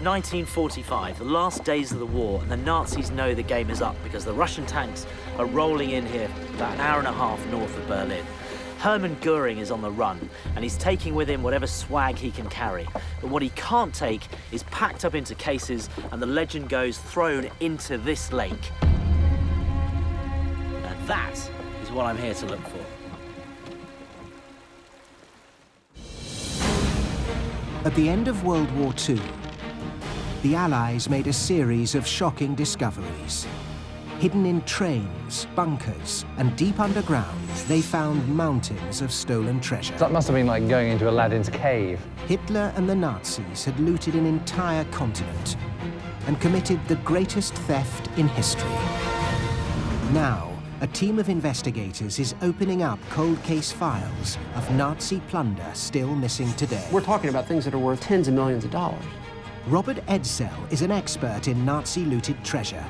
1945, the last days of the war, and the Nazis know the game is up because the Russian tanks are rolling in here about an hour and a half north of Berlin. Hermann Göring is on the run, and he's taking with him whatever swag he can carry. But what he can't take is packed up into cases, and the legend goes thrown into this lake. And that is what I'm here to look for. At the end of World War II, the Allies made a series of shocking discoveries. Hidden in trains, bunkers, and deep underground, they found mountains of stolen treasure. That must have been like going into Aladdin's cave. Hitler and the Nazis had looted an entire continent and committed the greatest theft in history. Now, a team of investigators is opening up cold case files of Nazi plunder still missing today. We're talking about things that are worth tens of millions of dollars. Robert Edsell is an expert in Nazi looted treasure.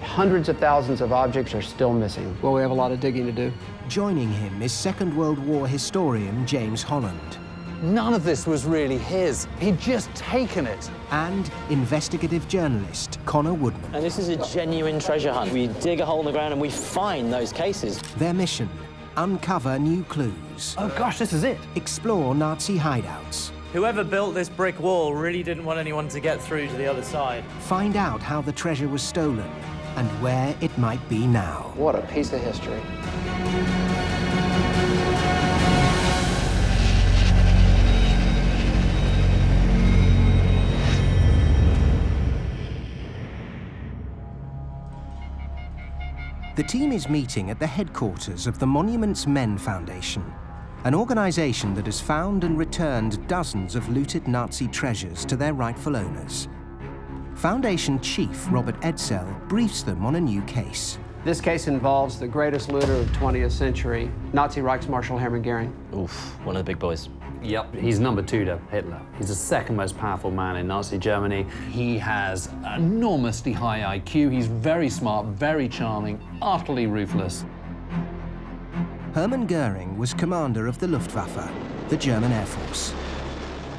Hundreds of thousands of objects are still missing. Well, we have a lot of digging to do. Joining him is Second World War historian James Holland. None of this was really his. He'd just taken it. And investigative journalist Connor Woodman. And this is a genuine treasure hunt. We dig a hole in the ground and we find those cases. Their mission, uncover new clues. Oh gosh, this is it. Explore Nazi hideouts. Whoever built this brick wall really didn't want anyone to get through to the other side. Find out how the treasure was stolen and where it might be now. What a piece of history. The team is meeting at the headquarters of the Monuments Men Foundation, an organization that has found and returned dozens of looted Nazi treasures to their rightful owners. Foundation chief Robert Edsell briefs them on a new case. This case involves the greatest looter of the 20th century, Nazi Reichsmarshal Hermann Göring. Oof, one of the big boys. Yep, he's number 2 to Hitler. He's the second most powerful man in Nazi Germany. He has enormously high IQ. He's very smart, very charming, utterly ruthless. Hermann Göring was commander of the Luftwaffe, the German Air Force.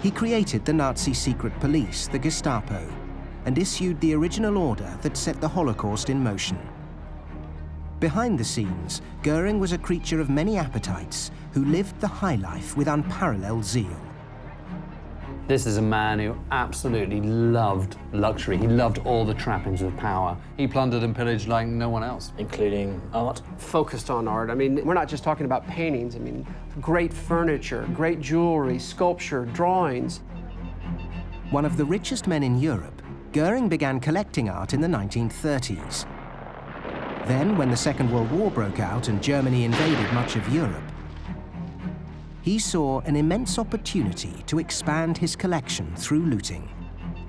He created the Nazi secret police, the Gestapo, and issued the original order that set the Holocaust in motion. Behind the scenes, Göring was a creature of many appetites who lived the high life with unparalleled zeal. This is a man who absolutely loved luxury. He loved all the trappings of power. He plundered and pillaged like no one else. Including art? Focused on art. I mean, we're not just talking about paintings. I mean, great furniture, great jewelry, sculpture, drawings. One of the richest men in Europe, Göring began collecting art in the 1930s. Then, when the Second World War broke out and Germany invaded much of Europe, he saw an immense opportunity to expand his collection through looting.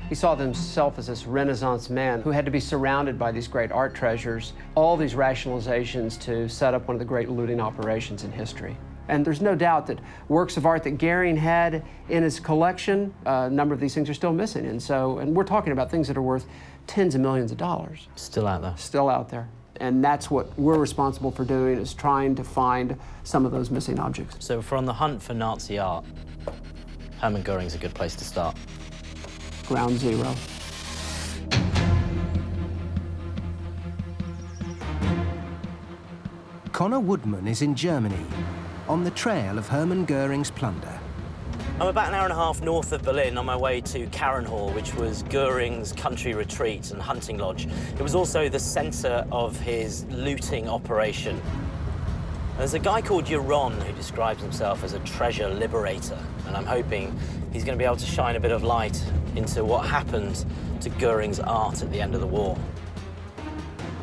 He saw himself as this Renaissance man who had to be surrounded by these great art treasures, all these rationalizations to set up one of the great looting operations in history. And there's no doubt that works of art that Göring had in his collection, a number of these things are still missing. And we're talking about things that are worth tens of millions of dollars. Still out there. Still out there. And that's what we're responsible for doing, is trying to find some of those missing objects. So if we're on the hunt for Nazi art, Hermann Göring's a good place to start. Ground zero. Connor Woodman is in Germany, on the trail of Hermann Göring's plunder. I'm about an hour and a half north of Berlin on my way to Carinhall, which was Göring's country retreat and hunting lodge. It was also the centre of his looting operation. There's a guy called Jeroen who describes himself as a treasure liberator, and I'm hoping he's going to be able to shine a bit of light into what happened to Göring's art at the end of the war.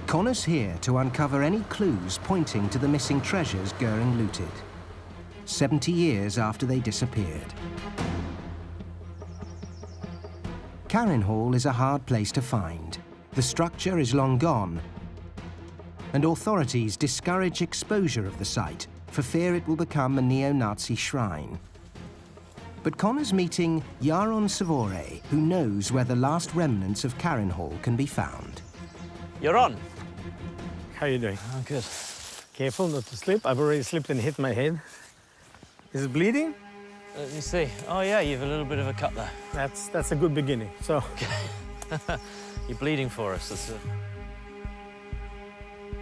Connor's here to uncover any clues pointing to the missing treasures Göring looted, 70 years after they disappeared. Carinhall is a hard place to find. The structure is long gone, and authorities discourage exposure of the site for fear it will become a neo-Nazi shrine. But Connor's meeting Jaron Savore, who knows where the last remnants of Carinhall can be found. Jaron. How are you doing? Oh, good. Careful not to slip. I've already slipped and hit my head. Is it bleeding? Let me see. Oh, yeah, you have a little bit of a cut there. That's a good beginning. So You're bleeding for us. That's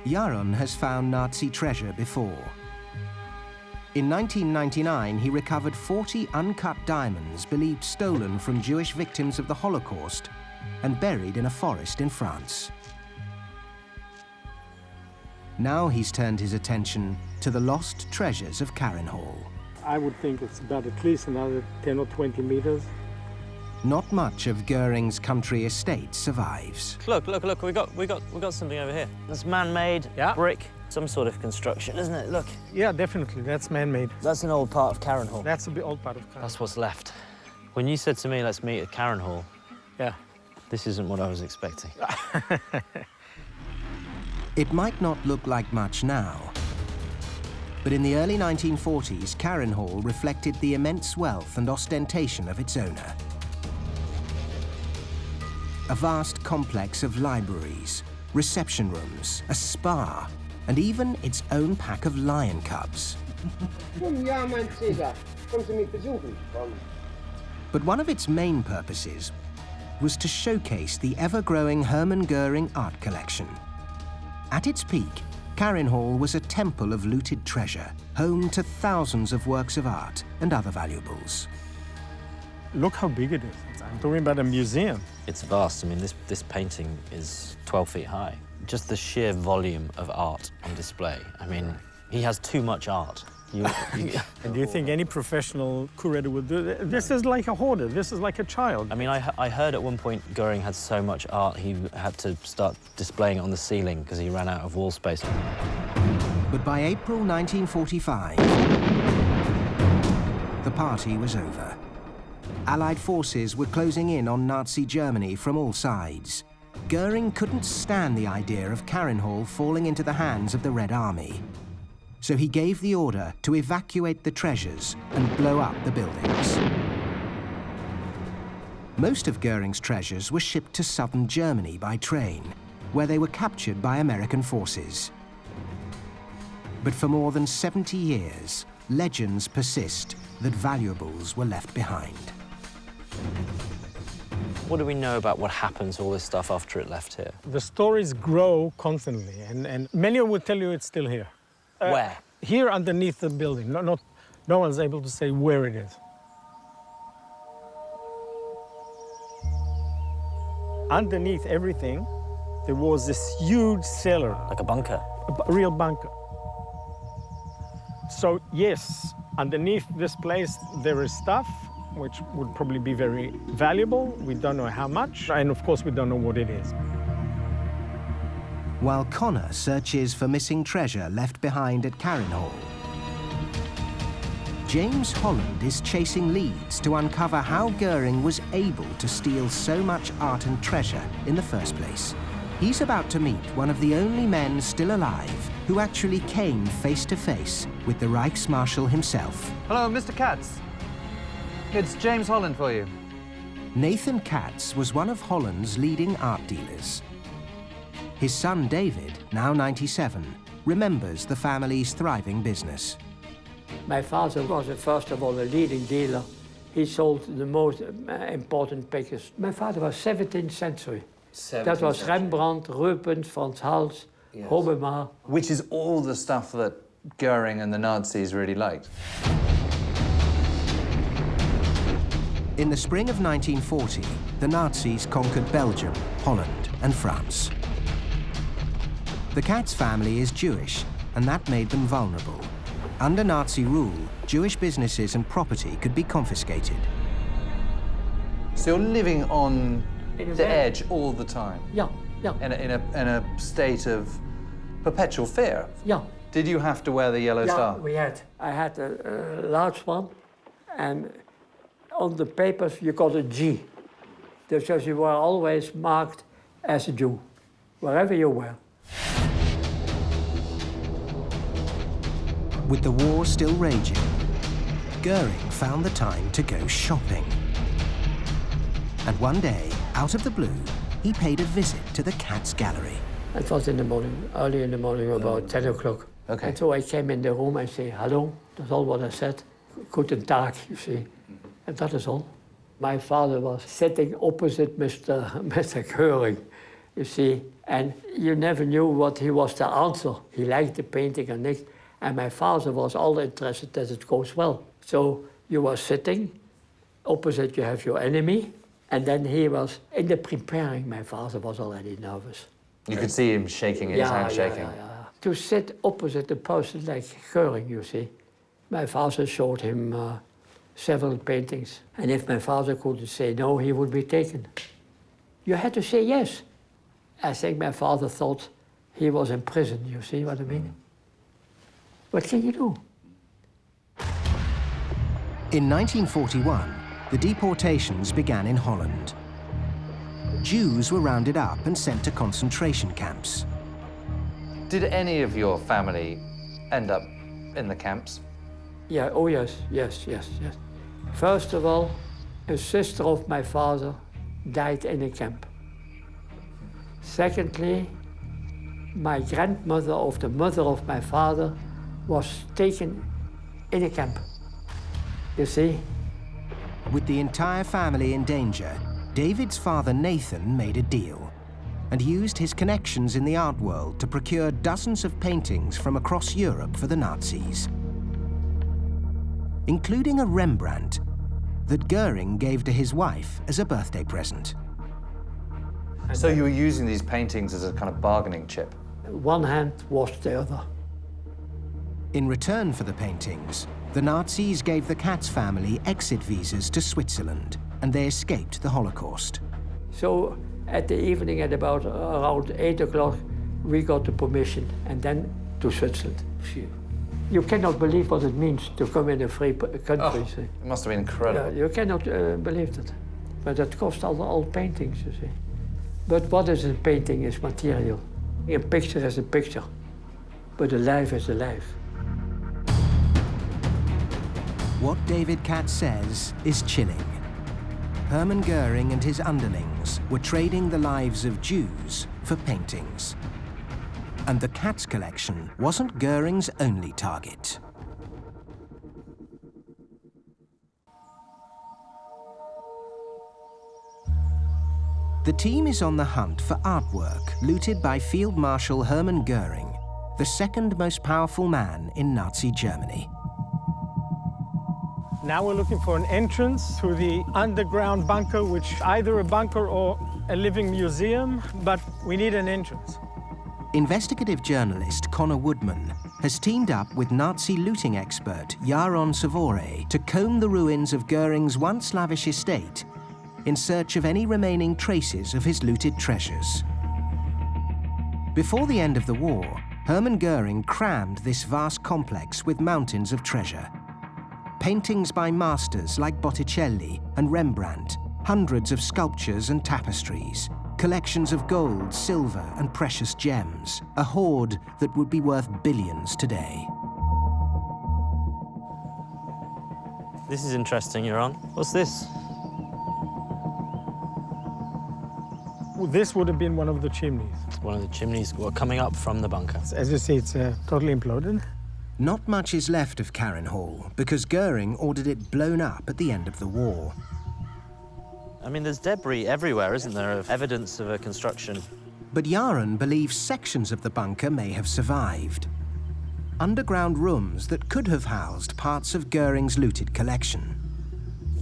Jaron has found Nazi treasure before. In 1999, he recovered 40 uncut diamonds believed stolen from Jewish victims of the Holocaust and buried in a forest in France. Now he's turned his attention to the lost treasures of Carinhall. I would think it's about at least another 10 or 20 meters. Not much of Göring's country estate survives. Look, we got something over here. That's man-made, Yeah. brick, some sort of construction, isn't it? Look. Yeah, definitely. That's man-made. That's an old part of Carinhall. That's a bit old part of Carinhall. That's what's left. When you said to me, let's meet at Carinhall, Yeah. this isn't what I was expecting. It might not look like much now, but in the early 1940s, Carinhall reflected the immense wealth and ostentation of its owner. A vast complex of libraries, reception rooms, a spa, and even its own pack of lion cubs. Ja, mein Cäsar, kommen Sie mich besuchen? But one of its main purposes was to showcase the ever-growing Hermann Göring art collection. At its peak, Carinhall was a temple of looted treasure, home to thousands of works of art and other valuables. Look how big it is. I'm talking about a museum. It's vast. I mean, this painting is 12 feet high. Just the sheer volume of art on display. I mean, he has too much art. And do you think any professional curator would do that? This is like a hoarder. This is like a child. I mean, I heard at one point Göring had so much art he had to start displaying it on the ceiling because he ran out of wall space. But by April 1945, the party was over. Allied forces were closing in on Nazi Germany from all sides. Göring couldn't stand the idea of Carinhall falling into the hands of the Red Army. So he gave the order to evacuate the treasures and blow up the buildings. Most of Göring's treasures were shipped to southern Germany by train, where they were captured by American forces. But for more than 70 years, legends persist that valuables were left behind. What do we know about what happened to all this stuff after it left here? The stories grow constantly, and many will tell you it's still here. Where? Here underneath the building. No one's able to say where it is. Underneath everything, there was this huge cellar, Like a bunker? a real bunker. So yes, underneath this place there is stuff which would probably be very valuable. We don't know how much, and of course we don't know what it is. While Connor searches for missing treasure left behind at Carinhall, James Holland is chasing leads to uncover how Göring was able to steal so much art and treasure in the first place. He's about to meet one of the only men still alive who actually came face to face with the Reichsmarshal himself. Hello, Mr. Katz. It's James Holland for you. Nathan Katz was one of Holland's leading art dealers. His son David, now 97, remembers the family's thriving business. My father was, first of all, a leading dealer. He sold the most important pictures. My father was 17th century. That was Rembrandt, Rubens, Frans Hals, Hobbema. Which is all the stuff that Göring and the Nazis really liked. In the spring of 1940, the Nazis conquered Belgium, Holland, and France. The Katz family is Jewish, and that made them vulnerable. Under Nazi rule, Jewish businesses and property could be confiscated. So you're living on the Exactly. edge all the time, Yeah. in a state of perpetual fear. Yeah. Did you have to wear the yellow star? I had a large one, and on the papers you got a G. Because you were always marked as a Jew, wherever you were. With the war still raging, Göring found the time to go shopping. And one day, out of the blue, he paid a visit to the Katz gallery. It was in the morning, early in the morning, about 10 o'clock. Okay. And so I came in the room and said, hello, that's all what I said. guten Tag, you see. And that is all. My father was sitting opposite Mr. Goering, you see, and you never knew what he was to answer. He liked the painting or not, and my father was all interested that it goes well. So you were sitting, opposite you have your enemy, and then he was, in the preparing, my father was already nervous. You could see him shaking, his hand shaking. Yeah. To sit opposite a person like Göring, you see. My father showed him several paintings, and if my father couldn't say no, he would be taken. You had to say yes. I think my father thought he was in prison, you see what I mean? What can you do? In 1941, the deportations began in Holland. Jews were rounded up and sent to concentration camps. Did any of your family end up in the camps? Yeah, oh yes. First of all, a sister of my father died in a camp. Secondly, my grandmother of the mother of my father was taken in a camp, you see. With the entire family in danger, David's father Nathan made a deal and used his connections in the art world to procure dozens of paintings from across Europe for the Nazis, including a Rembrandt that Göring gave to his wife as a birthday present. So you were using these paintings as a kind of bargaining chip? One hand washed the other. In return for the paintings, the Nazis gave the Katz family exit visas to Switzerland, and they escaped the Holocaust. So at the evening at about around 8 o'clock, we got the permission, and then to Switzerland. Phew. You cannot believe what it means to come in a free country. Oh, it must have been incredible. Yeah, you cannot believe that. But that cost all paintings, you see. But what is a painting is material. A picture is a picture, but a life is a life. What David Katz says is chilling. Hermann Göring and his underlings were trading the lives of Jews for paintings. And the Katz collection wasn't Göring's only target. The team is on the hunt for artwork looted by Field Marshal Hermann Göring, the second most powerful man in Nazi Germany. Now we're looking for an entrance to the underground bunker, which is either a bunker or a living museum, but we need an entrance. Investigative journalist Connor Woodman has teamed up with Nazi looting expert Jaron Savore to comb the ruins of Göring's once lavish estate in search of any remaining traces of his looted treasures. Before the end of the war, Hermann Göring crammed this vast complex with mountains of treasure. Paintings by masters like Botticelli and Rembrandt, hundreds of sculptures and tapestries, collections of gold, silver, and precious gems, a hoard that would be worth billions today. This is interesting, Jaron. What's this? This would have been one of the chimneys. One of the chimneys coming up from the bunker. As you see, it's totally imploded. Not much is left of Carinhall because Göring ordered it blown up at the end of the war. I mean, there's debris everywhere, isn't there, of evidence of a construction. But Jaron believes sections of the bunker may have survived. Underground rooms that could have housed parts of Göring's looted collection.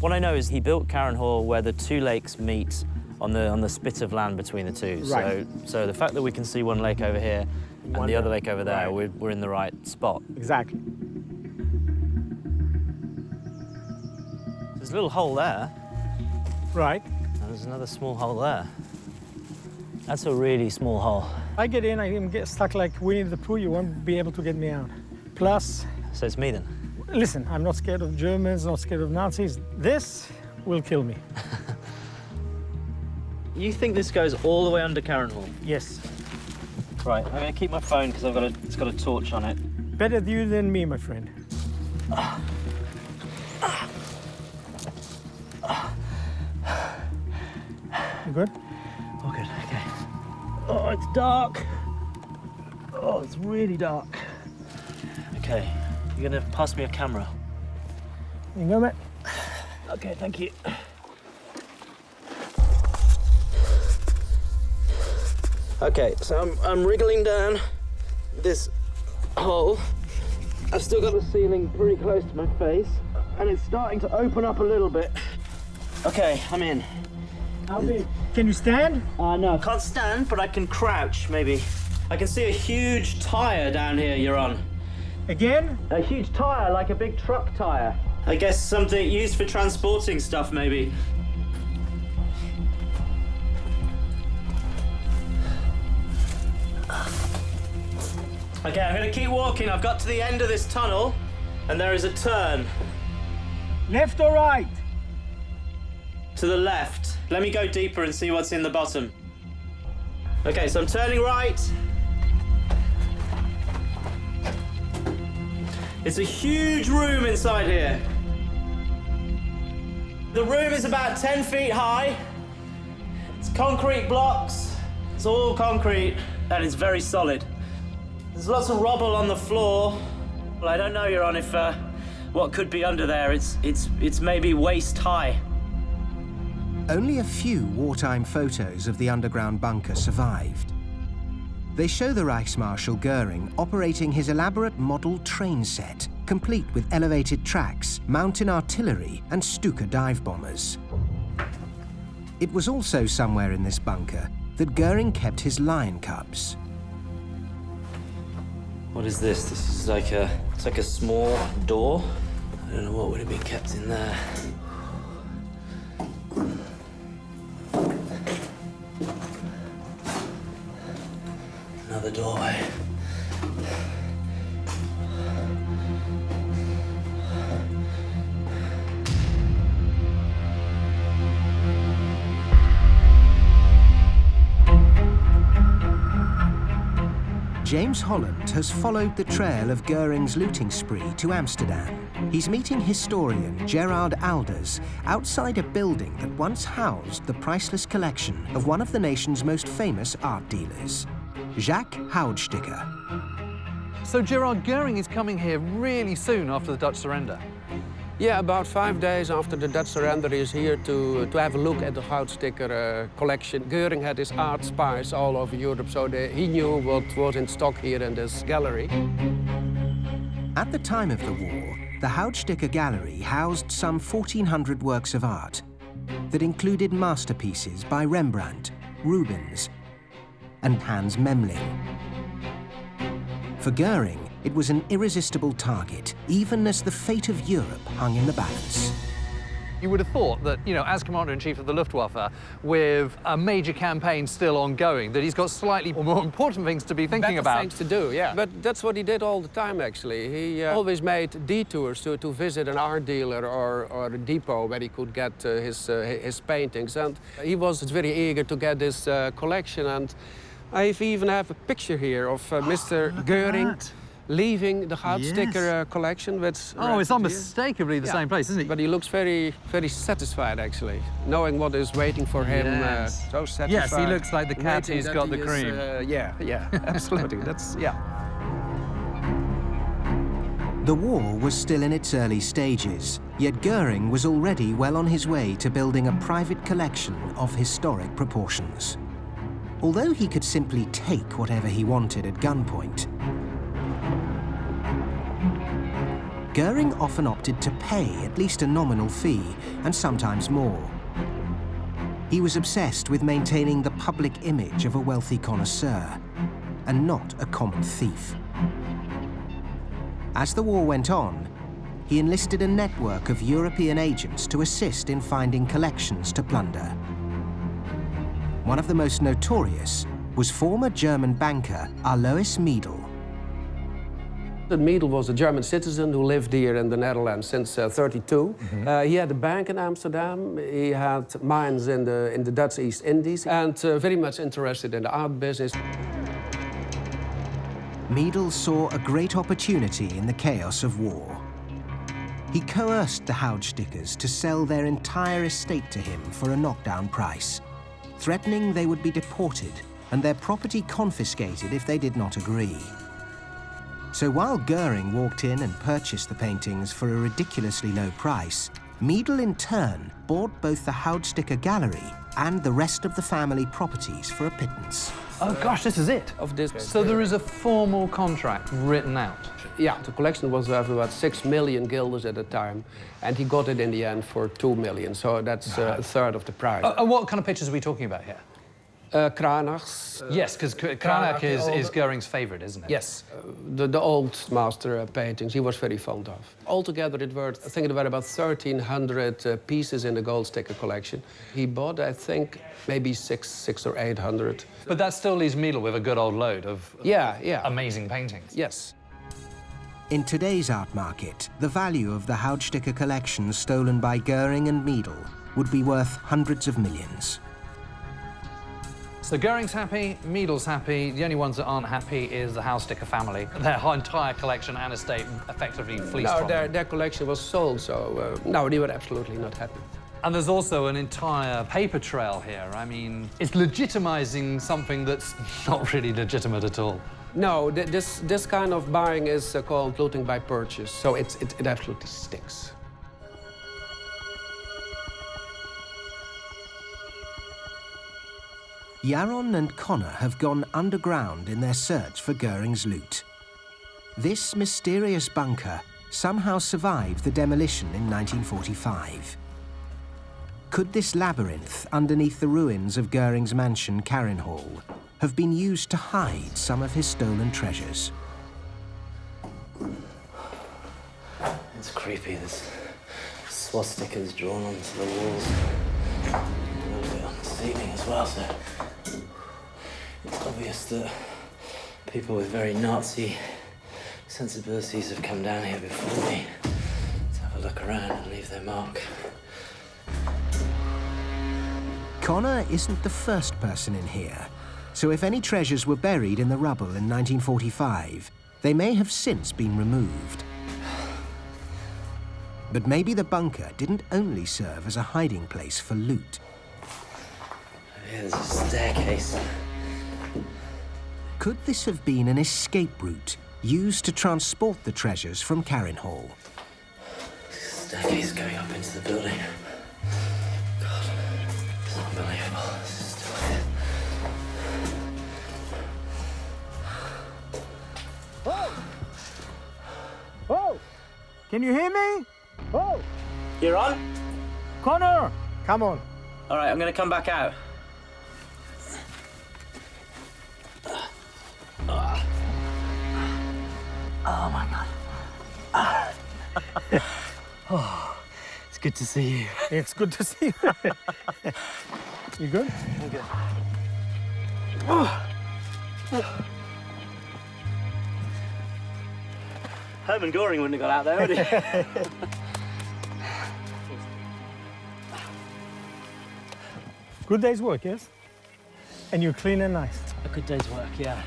What I know is he built Carinhall where the two lakes meet on the spit of land between the two. Right. So the fact that we can see one lake over here and the other lake over there, right. we're in the right spot. Exactly. There's a little hole there. Right. And there's another small hole there. That's a really small hole. I get in, I can get stuck like Winnie the Pooh, you won't be able to get me out. Plus... So it's me then? Listen, I'm not scared of Germans, not scared of Nazis. This will kill me. You think this goes all the way under Carinhall? Yes. Right, I'm gonna keep my phone because it's got a torch on it. Better you than me, my friend. You good? Oh, good, okay. Oh, it's dark. Oh, it's really dark. Okay, you're gonna pass me a camera. You go, mate. Okay, thank you. Okay, so I'm wriggling down this hole. I've still got the ceiling pretty close to my face, and it's starting to open up a little bit. Okay, I'm in. How big? Can you stand? No, I can't stand, but I can crouch, maybe. I can see a huge tyre down here you're on. Again? A huge tyre, like a big truck tyre. I guess something used for transporting stuff, maybe. Okay, I'm gonna keep walking. I've got to the end of this tunnel, and there is a turn. Left or right? To the left. Let me go deeper and see what's in the bottom. Okay, so I'm turning right. It's a huge room inside here. The room is about 10 feet high. It's concrete blocks. It's all concrete, and it's very solid. There's lots of rubble on the floor. Well, I don't know, Your Honor, if what could be under there. It's maybe waist high. Only a few wartime photos of the underground bunker survived. They show the Reichsmarshal Göring operating his elaborate model train set, complete with elevated tracks, mountain artillery, and Stuka dive bombers. It was also somewhere in this bunker that Göring kept his lion cubs. What is this? This is like it's like a small door. I don't know what would have been kept in there. Another doorway. James Holland has followed the trail of Göring's looting spree to Amsterdam. He's meeting historian Gerard Alders outside a building that once housed the priceless collection of one of the nation's most famous art dealers, Jacques Goudstikker. So Gerard Göring is coming here really soon after the Dutch surrender. Yeah, about 5 days after the Dutch surrender, he is here to have a look at the Goudstikker collection. Göring had his art spies all over Europe, so he knew what was in stock here in this gallery. At the time of the war, the Goudstikker Gallery housed some 1,400 works of art that included masterpieces by Rembrandt, Rubens, and Hans Memling. For Göring, it was an irresistible target, even as the fate of Europe hung in the balance. You would have thought that, you know, as Commander-in-Chief of the Luftwaffe, with a major campaign still ongoing, that he's got slightly more important things to be thinking about. Things to do, yeah. But that's what he did all the time, actually. He always made detours to visit an art dealer or a depot where he could get his paintings. And he was very eager to get this collection. And I even have a picture here of Mr. Göring leaving the Goudstikker collection. With it's unmistakably the same place, isn't it? But he looks very, very satisfied, actually, knowing what is waiting for him. Yes. So satisfied. Yes, he looks like the cat who's got the cream. Yeah, absolutely. The war was still in its early stages, yet Göring was already well on his way to building a private collection of historic proportions. Although he could simply take whatever he wanted at gunpoint, Göring often opted to pay at least a nominal fee, and sometimes more. He was obsessed with maintaining the public image of a wealthy connoisseur, and not a common thief. As the war went on, he enlisted a network of European agents to assist in finding collections to plunder. One of the most notorious was former German banker Alois Miedl. Miedl was a German citizen who lived here in the Netherlands since 1932. He had a bank in Amsterdam. He had mines in the Dutch East Indies, and very much interested in the art business. Miedl saw a great opportunity in the chaos of war. He coerced the Goudstikkers to sell their entire estate to him for a knockdown price, threatening they would be deported and their property confiscated if they did not agree. So while Göring walked in and purchased the paintings for a ridiculously low price, Miedl in turn bought both the Goudstikker gallery and the rest of the family properties for a pittance. Oh gosh, this is it? Of this. So there is a formal contract written out? Yeah, the collection was worth about 6 million guilders at the time, and he got it in the end for 2 million, so that's a third of the price. What kind of pictures are we talking about here? Carinhall's. Yes, because Carinhall is Göring's favourite, isn't it? Yes, the old master paintings he was very fond of. Altogether, it were, I think it were about 1,300 pieces in the Goudstikker collection. He bought, I think, maybe 600 or 800. But that still leaves Miedl with a good old load of amazing paintings. Yes. In today's art market, the value of the Goudstikker collection stolen by Göring and Miedl would be worth hundreds of millions. So Göring's happy, Miedl's happy. The only ones that aren't happy is the Goudstikker family. Their entire collection and estate effectively fleeced from them. Their collection was sold, so no, they were absolutely not happy. And there's also an entire paper trail here. I mean, it's legitimizing something that's not really legitimate at all. No, this kind of buying is called looting by purchase, so it absolutely stinks. Jaron and Connor have gone underground in their search for Göring's loot. This mysterious bunker somehow survived the demolition in 1945. Could this labyrinth underneath the ruins of Göring's mansion Carinhall have been used to hide some of his stolen treasures? It's creepy, there's swastikas drawn onto the walls. A little bit on the ceiling as well, so it's obvious that people with very Nazi sensibilities have come down here before me to have a look around and leave their mark. Connor isn't the first person in here, so if any treasures were buried in the rubble in 1945, they may have since been removed. But maybe the bunker didn't only serve as a hiding place for loot. Yeah, there's a staircase. Could this have been an escape route used to transport the treasures from Carinhall? Staircase going up into the building. God, it's unbelievable. This is still here. Whoa! Whoa! Can you hear me? Whoa! You're on? Connor! Come on. All right, I'm gonna come back out. Oh my God. Oh, it's good to see you. It's good to see you. You good? I'm good. Herman Goering wouldn't have got out there, would he? Good day's work, yes? And you're clean and nice. A good day's work, yeah.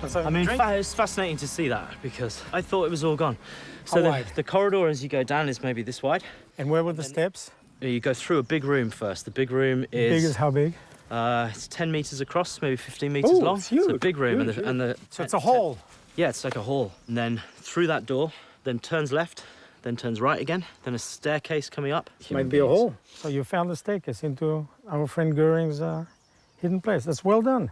So I mean, drink? it's fascinating to see that because I thought it was all gone. So the corridor as you go down is maybe this wide. And where were the steps? You go through a big room first. The big room is... Big as how big? It's 10 meters across, maybe 15 meters Ooh, long. it's huge. It's a big room. Huge, and the so it's a hall? Yeah, it's like a hall. And then through that door, then turns left, then turns right again, then a staircase coming up. Might be a hole. So you found the staircase into our friend Göring's hidden place. That's well done.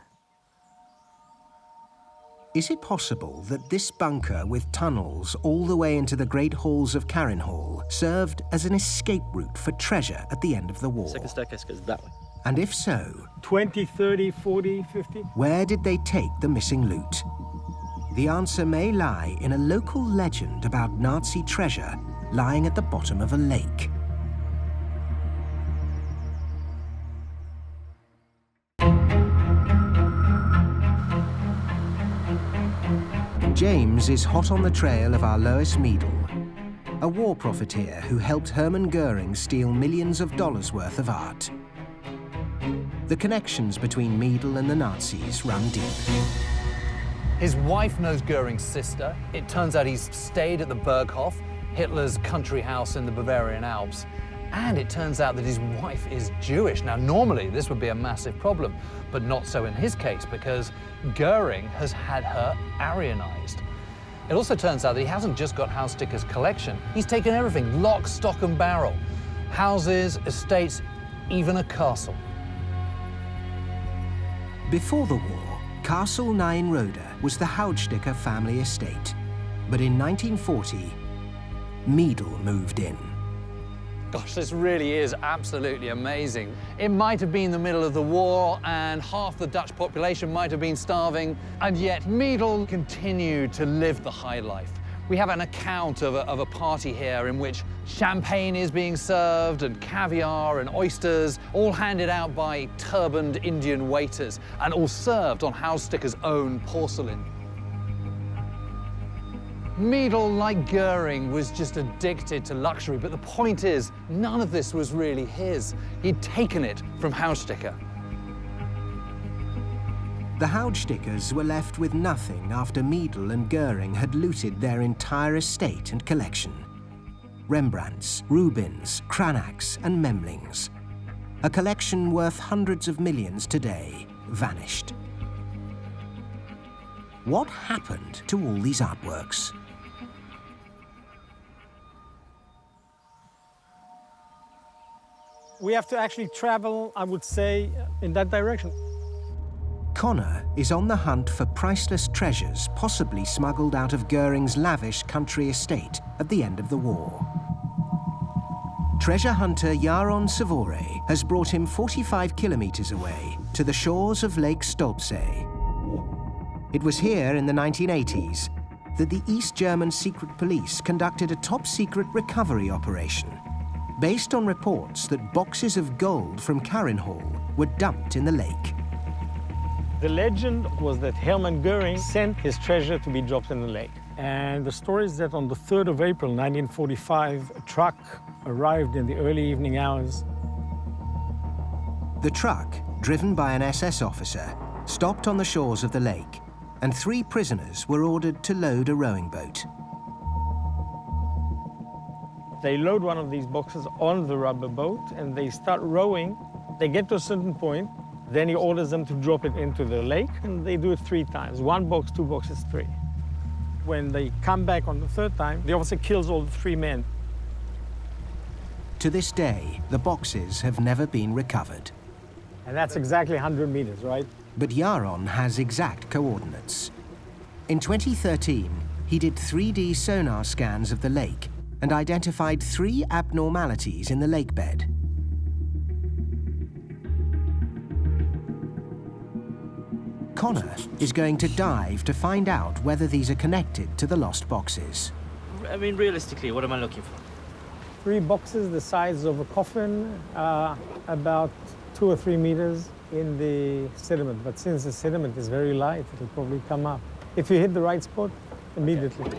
Is it possible that this bunker with tunnels all the way into the great halls of Carinhall served as an escape route for treasure at the end of the war? Second staircase goes that way. And if so, 20, 30, 40, 50? where did they take the missing loot? The answer may lie in a local legend about Nazi treasure lying at the bottom of a lake. James is hot on the trail of our Lois Miedl, a war profiteer who helped Hermann Göring steal millions of dollars worth of art. The connections between Miedl and the Nazis run deep. His wife knows Göring's sister. It turns out he's stayed at the Berghof, Hitler's country house in the Bavarian Alps. And it turns out that his wife is Jewish. Now, normally this would be a massive problem, but not so in his case, because Göring has had her Aryanized. It also turns out that he hasn't just got Goudstikker's collection. He's taken everything, lock, stock and barrel. Houses, estates, even a castle. Before the war, Castle Nijenrode was the Goudstikker family estate. But in 1940, Miedl moved in. Gosh, this really is absolutely amazing. It might have been the middle of the war and half the Dutch population might have been starving, and yet Miedl continued to live the high life. We have an account of a party here in which champagne is being served and caviar and oysters, all handed out by turbaned Indian waiters and all served on Goudstikker's own porcelain. Miedl, like Göring, was just addicted to luxury, but the point is, none of this was really his. He'd taken it from Goudstikker. The Goudstikkers were left with nothing after Miedl and Göring had looted their entire estate and collection. Rembrandts, Rubens, Cranachs and Memlings. A collection worth hundreds of millions today vanished. What happened to all these artworks? We have to actually travel, I would say, in that direction. Connor is on the hunt for priceless treasures possibly smuggled out of Göring's lavish country estate at the end of the war. Treasure hunter Jaron Savore has brought him 45 kilometers away to the shores of Lake Stolpsee. It was here in the 1980s that the East German secret police conducted a top-secret recovery operation based on reports that boxes of gold from Carinhall were dumped in the lake. The legend was that Hermann Göring sent his treasure to be dropped in the lake. And the story is that on the 3rd of April, 1945, a truck arrived in the early evening hours. The truck, driven by an SS officer, stopped on the shores of the lake, and 3 prisoners were ordered to load a rowing boat. They load one of these boxes on the rubber boat and they start rowing. They get to a certain point, then he orders them to drop it into the lake, and they do it 3 times. 1 box, 2 boxes, 3. When they come back on the 3rd time, the officer kills all the 3 men. To this day, the boxes have never been recovered. And that's exactly 100 meters, right? But Jaron has exact coordinates. In 2013, he did 3D sonar scans of the lake and identified 3 abnormalities in the lake bed. Connor is going to dive to find out whether these are connected to the lost boxes. I mean, realistically, what am I looking for? 3 boxes the size of a coffin, about 2 or 3 meters in the sediment. But since the sediment is very light, it'll probably come up. If you hit the right spot, immediately.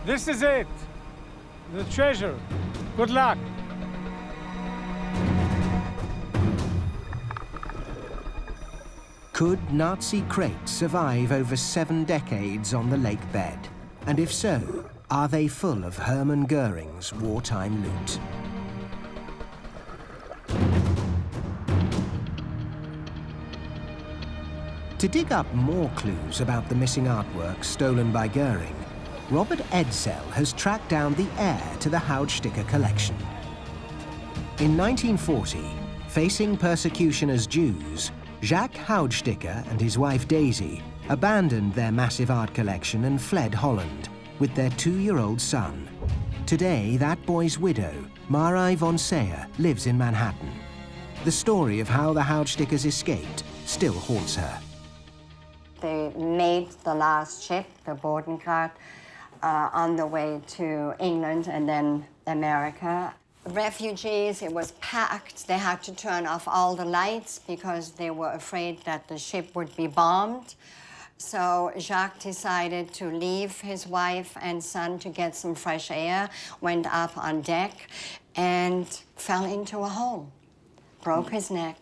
This is it, the treasure. Good luck. Could Nazi crates survive over 7 decades on the lake bed? And if so, are they full of Hermann Göring's wartime loot? To dig up more clues about the missing artwork stolen by Göring, Robert Edsell has tracked down the heir to the Goudstikker collection. In 1940, facing persecution as Jews, Jacques Goudstikker and his wife Daisy abandoned their massive art collection and fled Holland with their 2-year-old son. Today, that boy's widow, Marie von Seyer, lives in Manhattan. The story of how the Goudstikkers escaped still haunts her. They made the last ship, the Bodengrad, on the way to England and then America. Refugees, it was packed. They had to turn off all the lights because they were afraid that the ship would be bombed. So Jacques decided to leave his wife and son to get some fresh air, went up on deck and fell into a hole, broke his neck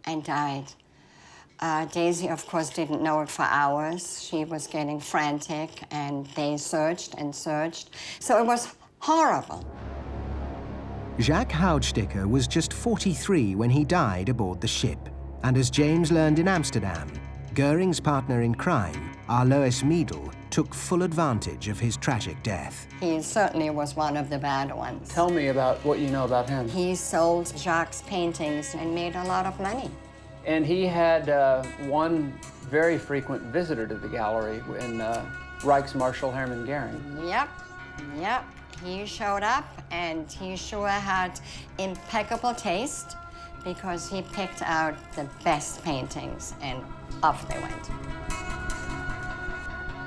and died. Daisy, of course, didn't know it for hours. She was getting frantic, and they searched and searched. So it was horrible. Jacques Goudstikker was just 43 when he died aboard the ship. And as James learned in Amsterdam, Göring's partner in crime, Alois Miedl, took full advantage of his tragic death. He certainly was one of the bad ones. Tell me about what you know about him. He sold Jacques' paintings and made a lot of money. And he had one very frequent visitor to the gallery in Reichsmarshal Hermann Göring. Yep. He showed up, and he sure had impeccable taste because he picked out the best paintings, and off they went.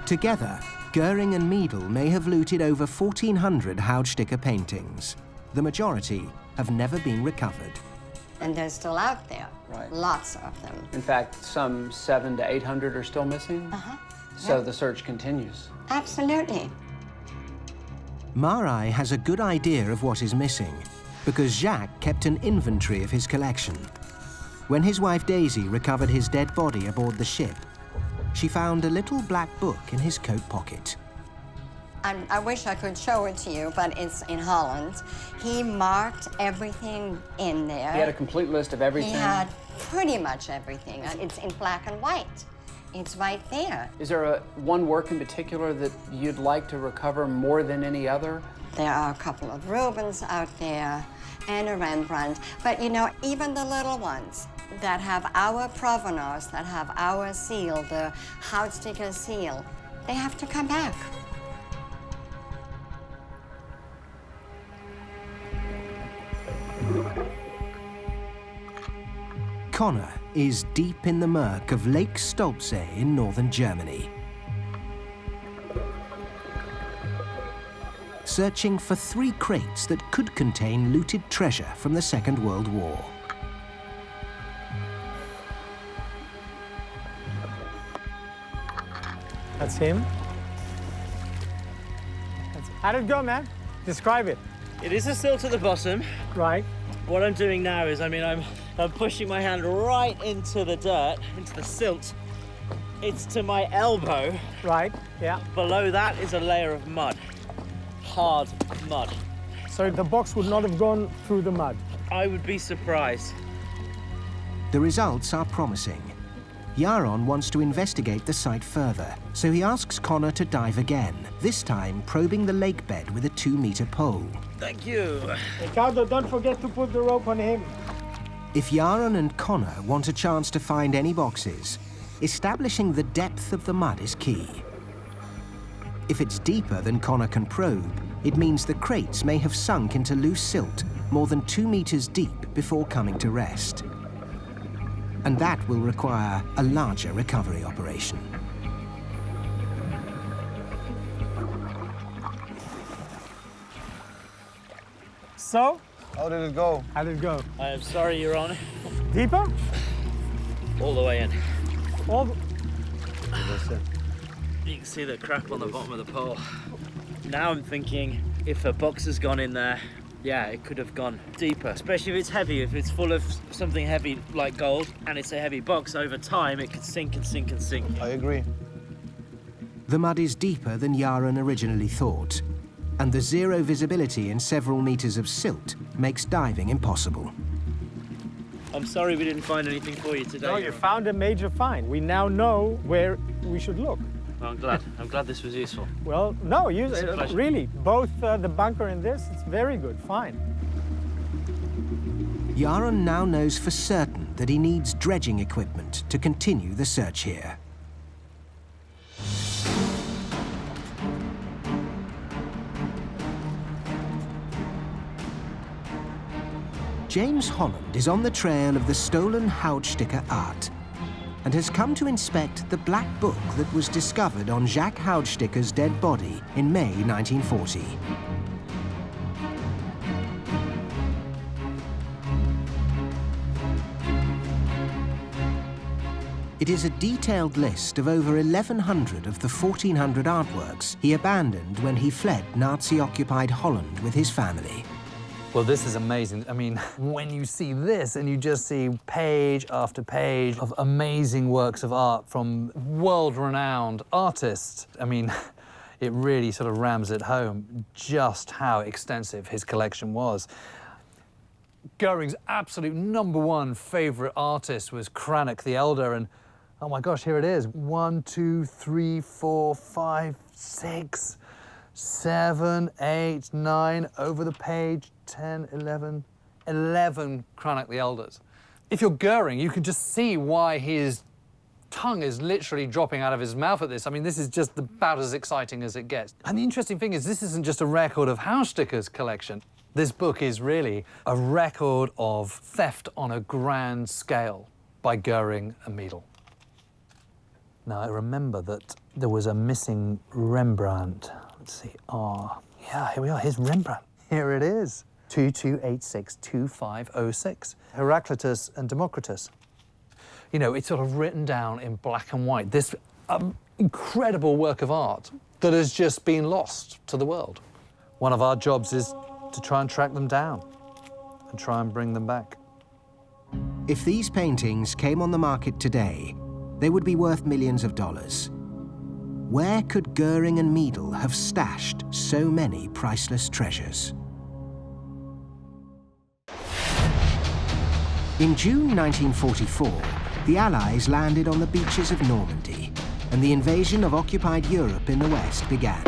Together, Göring and Miedl may have looted over 1,400 Goudstikker paintings. The majority have never been recovered. And they're still out there. Right. Lots of them. In fact, some 700 to 800 are still missing. So the search continues. Absolutely. Marai has a good idea of what is missing because Jacques kept an inventory of his collection. When his wife Daisy recovered his dead body aboard the ship, she found a little black book in his coat pocket. I wish I could show it to you, but it's in Holland. He marked everything in there. He had a complete list of everything? He had pretty much everything. It's in black and white. It's right there. Is there one work in particular that you'd like to recover more than any other? There are a couple of Rubens out there and a Rembrandt. But you know, even the little ones that have our provenance, that have our seal, the Goudstikker seal, they have to come back. Connor is deep in the murk of Lake Stolpsee in northern Germany, searching for 3 crates that could contain looted treasure from the Second World War. That's him. How'd it go, man? Describe it. It is a silt at the bottom. Right. What I'm doing now is, I'm pushing my hand right into the dirt, into the silt. It's to my elbow. Right, yeah. Below that is a layer of mud. Hard mud. So the box would not have gone through the mud? I would be surprised. The results are promising. Jaron wants to investigate the site further, so he asks Connor to dive again, this time probing the lake bed with a 2-meter pole. Thank you. Ricardo, don't forget to put the rope on him. If Jaron and Connor want a chance to find any boxes, establishing the depth of the mud is key. If it's deeper than Connor can probe, it means the crates may have sunk into loose silt more than 2 meters deep before coming to rest. And that will require a larger recovery operation. So? How did it go? How did it go? I am sorry, Your Honor. Deeper? All the way in. All the... You can see the crap on the bottom of the pole. Now I'm thinking, if a box has gone in there, yeah, it could have gone deeper, especially if it's heavy, if it's full of something heavy like gold, and it's a heavy box, over time it could sink and sink and sink. I agree. The mud is deeper than Jaron originally thought, and the zero visibility in several meters of silt makes diving impossible. I'm sorry we didn't find anything for you today. No, you found a major find. We now know where we should look. Well, I'm glad this was useful. Well, no, It's a pleasure. really, both the bunker and this, it's very good, fine. Jaron now knows for certain that he needs dredging equipment to continue the search here. James Holland is on the trail of the stolen Goudstikker art and has come to inspect the black book that was discovered on Jacques Goudstikker's dead body in May 1940. It is a detailed list of over 1,100 of the 1,400 artworks he abandoned when he fled Nazi-occupied Holland with his family. Well, this is amazing. I mean, when you see this and you just see page after page of amazing works of art from world-renowned artists, I mean, it really sort of rams it home just how extensive his collection was. Goering's absolute #1 favourite artist was Cranach the Elder, and oh my gosh, here it is. 1, 2, 3, 4, 5, 6, 7, 8, 9, over the page, 10, 11 Cranach the Elders. If you're Goering, you can just see why his tongue is literally dropping out of his mouth at this. I mean, this is just about as exciting as it gets. And the interesting thing is, this isn't just a record of Goudstsikker's collection. This book is really a record of theft on a grand scale by Goering and Miedl. Now, I remember that there was a missing Rembrandt. Let's see. Oh, yeah, here we are. Here's Rembrandt. Here it is. 2286-2506. Heraclitus and Democritus. You know, it's sort of written down in black and white. This incredible work of art that has just been lost to the world. One of our jobs is to try and track them down and try and bring them back. If these paintings came on the market today, they would be worth millions of dollars. Where could Goering and Miedl have stashed so many priceless treasures? In June 1944, the Allies landed on the beaches of Normandy, and the invasion of occupied Europe in the West began.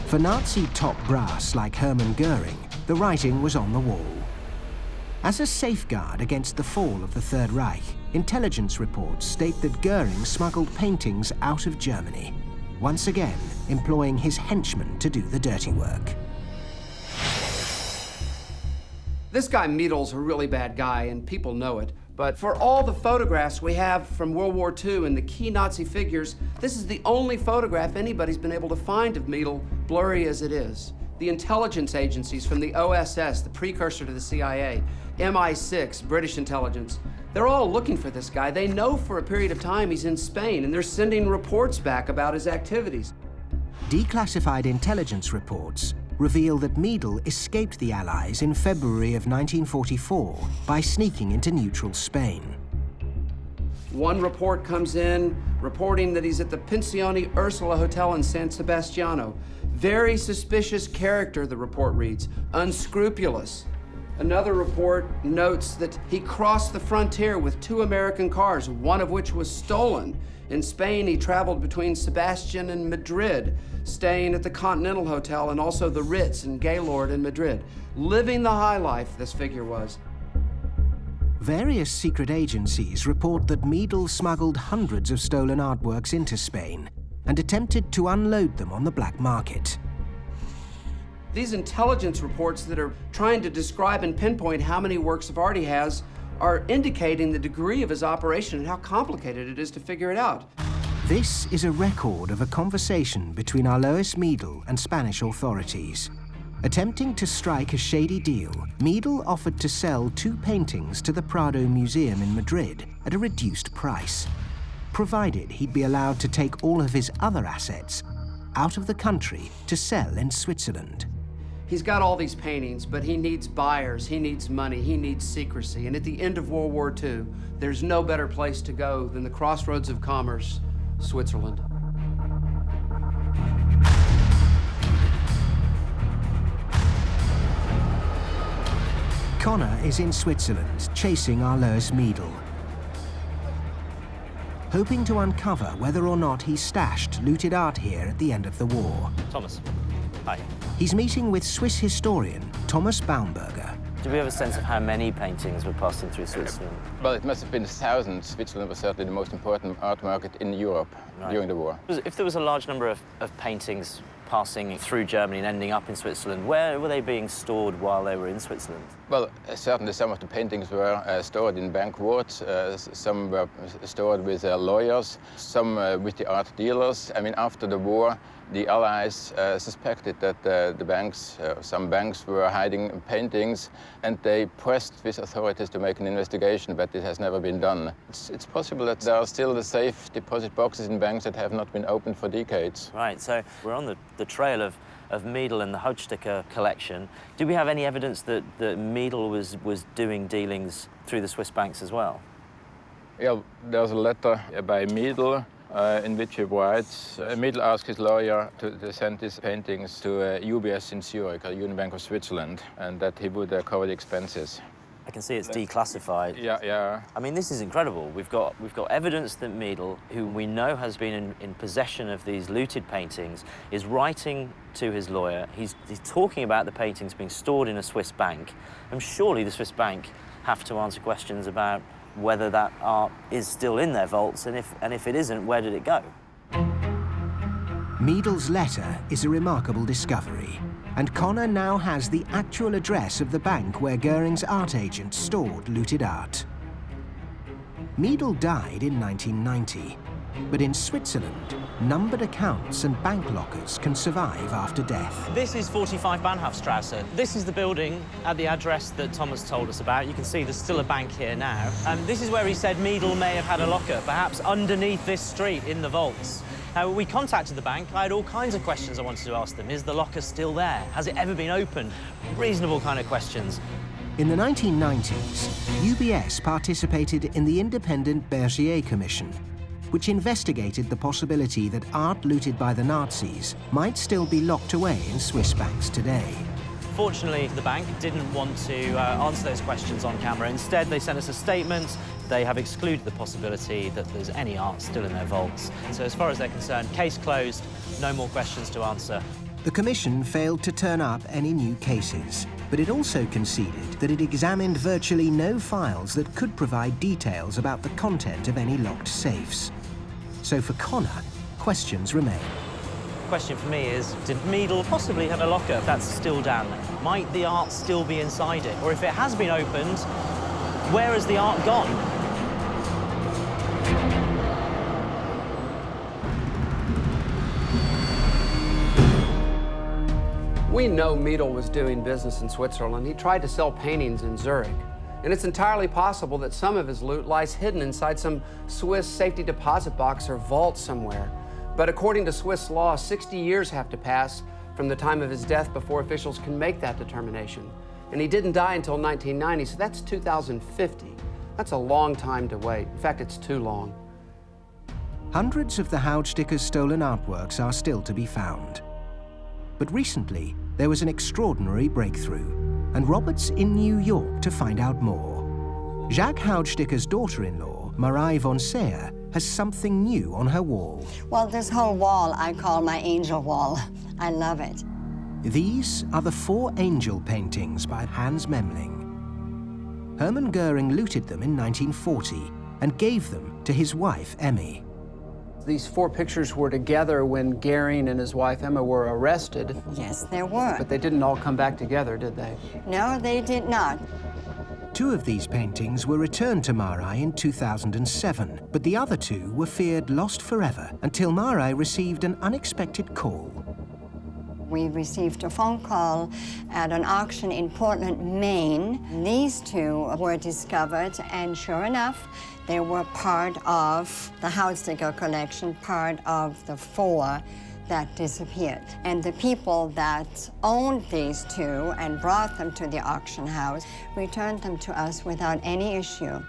For Nazi top brass like Hermann Göring, the writing was on the wall. As a safeguard against the fall of the Third Reich, intelligence reports state that Göring smuggled paintings out of Germany, once again employing his henchmen to do the dirty work. This guy Miedl's a really bad guy, and people know it. But for all the photographs we have from World War II and the key Nazi figures, this is the only photograph anybody's been able to find of Miedl, blurry as it is. The intelligence agencies from the OSS, the precursor to the CIA, MI6, British intelligence, they're all looking for this guy. They know for a period of time he's in Spain, and they're sending reports back about his activities. Declassified intelligence reports reveal that Miedl escaped the Allies in February of 1944 by sneaking into neutral Spain. One report comes in reporting that he's at the Pensione Ursula Hotel in San Sebastiano. Very suspicious character, the report reads, unscrupulous. Another report notes that he crossed the frontier with 2 American cars, one of which was stolen. In Spain, he traveled between Sebastian and Madrid, staying at the Continental Hotel and also the Ritz and Gaylord in Madrid. Living the high life, this figure was. Various secret agencies report that Miedl smuggled hundreds of stolen artworks into Spain and attempted to unload them on the black market. These intelligence reports that are trying to describe and pinpoint how many works of art he has are indicating the degree of his operation and how complicated it is to figure it out. This is a record of a conversation between Alois Miedl and Spanish authorities. Attempting to strike a shady deal, Miedl offered to sell 2 paintings to the Prado Museum in Madrid at a reduced price, provided he'd be allowed to take all of his other assets out of the country to sell in Switzerland. He's got all these paintings, but he needs buyers, he needs money, he needs secrecy. And at the end of World War II, there's no better place to go than the crossroads of commerce, Switzerland. Connor is in Switzerland, chasing Alois Miedl, hoping to uncover whether or not he stashed looted art here at the end of the war. Thomas, hi. He's meeting with Swiss historian Thomas Baumberger. Do we have a sense of how many paintings were passing through Switzerland? Well, it must have been thousands. Switzerland was certainly the most important art market in Europe during the war. If there was a large number of paintings passing through Germany and ending up in Switzerland, where were they being stored while they were in Switzerland? Well, certainly some of the paintings were stored in bank wards, some were stored with lawyers, some with the art dealers. I mean, after the war, the Allies suspected that the banks, some banks were hiding paintings, and they pressed with authorities to make an investigation, but it has never been done. It's possible that there are still the safe deposit boxes in banks that have not been opened for decades. Right, so we're on the trail of Miedl and the Goudstikker collection. Do we have any evidence that Miedl was doing dealings through the Swiss banks as well? Yeah, there's a letter by Miedl in which he writes, Miedl asked his lawyer to send his paintings to UBS in Zurich, a Union Bank of Switzerland, and that he would cover the expenses. I can see it's declassified. Yeah. I mean, this is incredible. We've got evidence that Miedl, who we know has been in possession of these looted paintings, is writing to his lawyer. He's talking about the paintings being stored in a Swiss bank. And surely the Swiss bank have to answer questions about whether that art is still in their vaults, and if it isn't, where did it go? Miedl's letter is a remarkable discovery, and Connor now has the actual address of the bank where Göring's art agent stored looted art. Miedl died in 1990, but in Switzerland, numbered accounts and bank lockers can survive after death. This is 45 Bahnhofstrasse. This is the building at the address that Thomas told us about. You can see there's still a bank here now. And this is where he said Miedl may have had a locker, perhaps underneath this street in the vaults. Now, we contacted the bank. I had all kinds of questions I wanted to ask them. Is the locker still there? Has it ever been opened? Reasonable kind of questions. In the 1990s, UBS participated in the independent Bergier Commission, which investigated the possibility that art looted by the Nazis might still be locked away in Swiss banks today. Fortunately, the bank didn't want to answer those questions on camera. Instead, they sent us a statement. They have excluded the possibility that there's any art still in their vaults. So as far as they're concerned, case closed, no more questions to answer. The Commission failed to turn up any new cases, but it also conceded that it examined virtually no files that could provide details about the content of any locked safes. So for Connor, questions remain. The question for me is, did Miedl possibly have a locker that's still down there? Might the art still be inside it? Or if it has been opened, where has the art gone? We know Miedl was doing business in Switzerland. He tried to sell paintings in Zurich. And it's entirely possible that some of his loot lies hidden inside some Swiss safety deposit box or vault somewhere. But according to Swiss law, 60 years have to pass from the time of his death before officials can make that determination. And he didn't die until 1990, so that's 2050. That's a long time to wait. In fact, it's too long. Hundreds of the Goudstikker's stolen artworks are still to be found. But recently, there was an extraordinary breakthrough, and Robert's in New York to find out more. Jacques Goudstikker's daughter-in-law, Marie von Seyer, has something new on her wall. Well, this whole wall I call my angel wall. I love it. These are the 4 angel paintings by Hans Memling. Hermann Göring looted them in 1940 and gave them to his wife, Emmy. These 4 pictures were together when Göring and his wife Emma were arrested. Yes, there were. But they didn't all come back together, did they? No, they did not. 2 of these paintings were returned to Marie in 2007, but the other 2 were feared lost forever until Marie received an unexpected call. We received a phone call at an auction in Portland, Maine. These 2 were discovered, and sure enough, they were part of the Goudstikker collection, part of the 4 that disappeared. And the people that owned these 2 and brought them to the auction house returned them to us without any issue.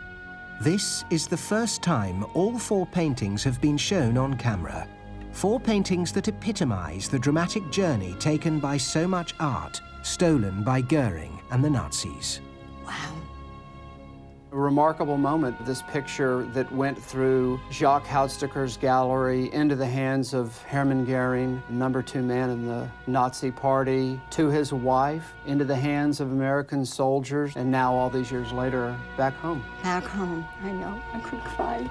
This is the first time all 4 paintings have been shown on camera. 4 paintings that epitomize the dramatic journey taken by so much art stolen by Göring and the Nazis. Wow. A remarkable moment, this picture that went through Jacques Goudstikker's gallery into the hands of Hermann Göring, number 2 man in the Nazi Party, to his wife, into the hands of American soldiers, and now, all these years later, back home. Back home, I know, I could cry.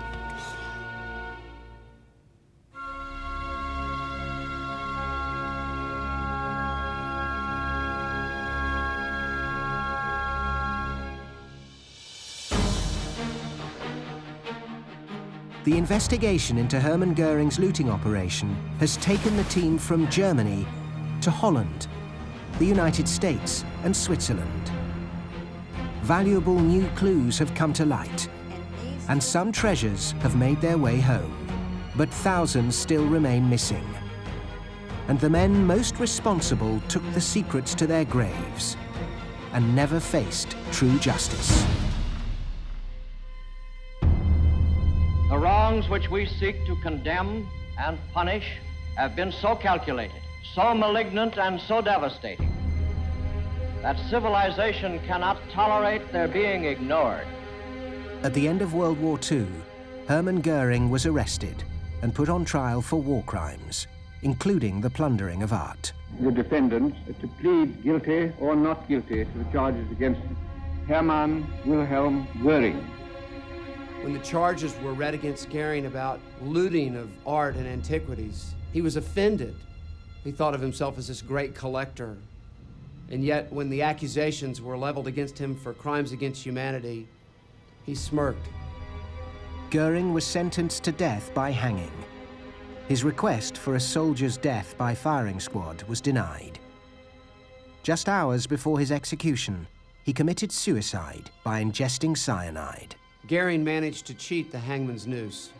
The investigation into Hermann Göring's looting operation has taken the team from Germany to Holland, the United States, and Switzerland. Valuable new clues have come to light, and some treasures have made their way home, but thousands still remain missing. And the men most responsible took the secrets to their graves and never faced true justice. The wrongs which we seek to condemn and punish have been so calculated, so malignant and so devastating that civilization cannot tolerate their being ignored. At the end of World War II, Hermann Göring was arrested and put on trial for war crimes, including the plundering of art. The defendants to plead guilty or not guilty to the charges against Hermann Wilhelm Göring. When the charges were read against Göring about looting of art and antiquities, he was offended. He thought of himself as this great collector. And yet, when the accusations were leveled against him for crimes against humanity, he smirked. Göring was sentenced to death by hanging. His request for a soldier's death by firing squad was denied. Just hours before his execution, he committed suicide by ingesting cyanide. Göring managed to cheat the hangman's noose,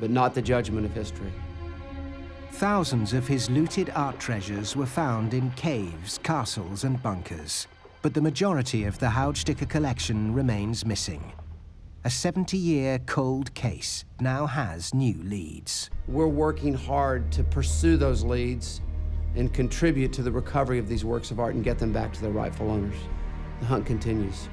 but not the judgment of history. Thousands of his looted art treasures were found in caves, castles, and bunkers, but the majority of the Goudstikker collection remains missing. A 70-year cold case now has new leads. We're working hard to pursue those leads and contribute to the recovery of these works of art and get them back to their rightful owners. The hunt continues.